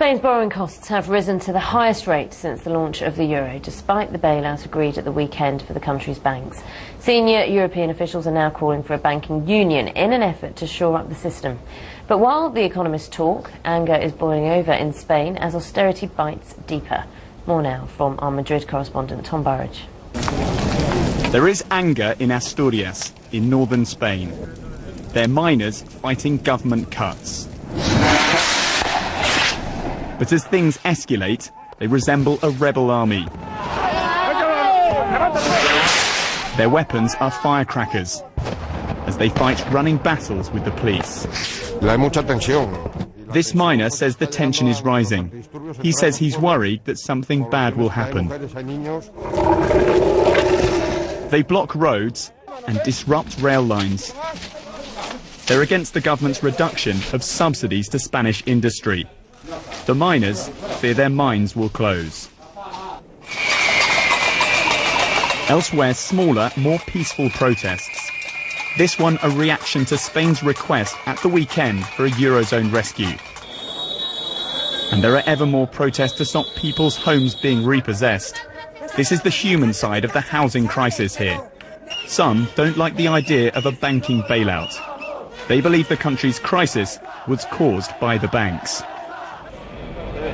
Spain's borrowing costs have risen to the highest rate since the launch of the euro, despite the bailout agreed at the weekend for the country's banks. Senior European officials are now calling for a banking union in an effort to shore up the system. But while the economists talk, anger is boiling over in Spain as austerity bites deeper. More now from our Madrid correspondent Tom Burridge. There is anger in Asturias, in northern Spain. They're miners fighting government cuts. But as things escalate, they resemble a rebel army. Their weapons are firecrackers, as they fight running battles with the police. This miner says the tension is rising. He says he's worried that something bad will happen. They block roads and disrupt rail lines. They're against the government's reduction of subsidies to Spanish industry. The miners fear their mines will close. Elsewhere, smaller, more peaceful protests. This one a reaction to Spain's request at the weekend for a Eurozone rescue. And there are ever more protests to stop people's homes being repossessed. This is the human side of the housing crisis here. Some don't like the idea of a banking bailout. They believe the country's crisis was caused by the banks.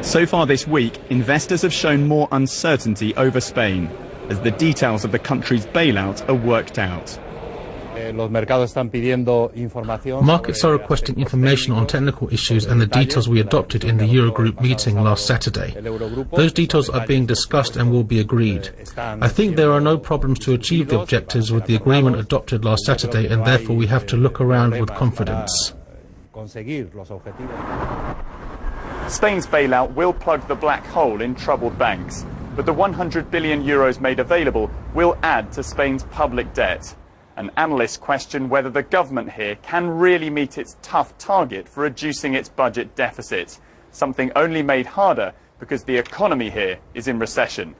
So far this week, investors have shown more uncertainty over Spain as the details of the country's bailout are worked out. Markets are requesting information on technical issues and the details we adopted in the Eurogroup meeting last Saturday. Those details are being discussed and will be agreed. I think there are no problems to achieve the objectives with the agreement adopted last Saturday, and therefore we have to look around with confidence. Spain's bailout will plug the black hole in troubled banks, but the 100 billion euros made available will add to Spain's public debt. And analysts question whether the government here can really meet its tough target for reducing its budget deficit, something only made harder because the economy here is in recession.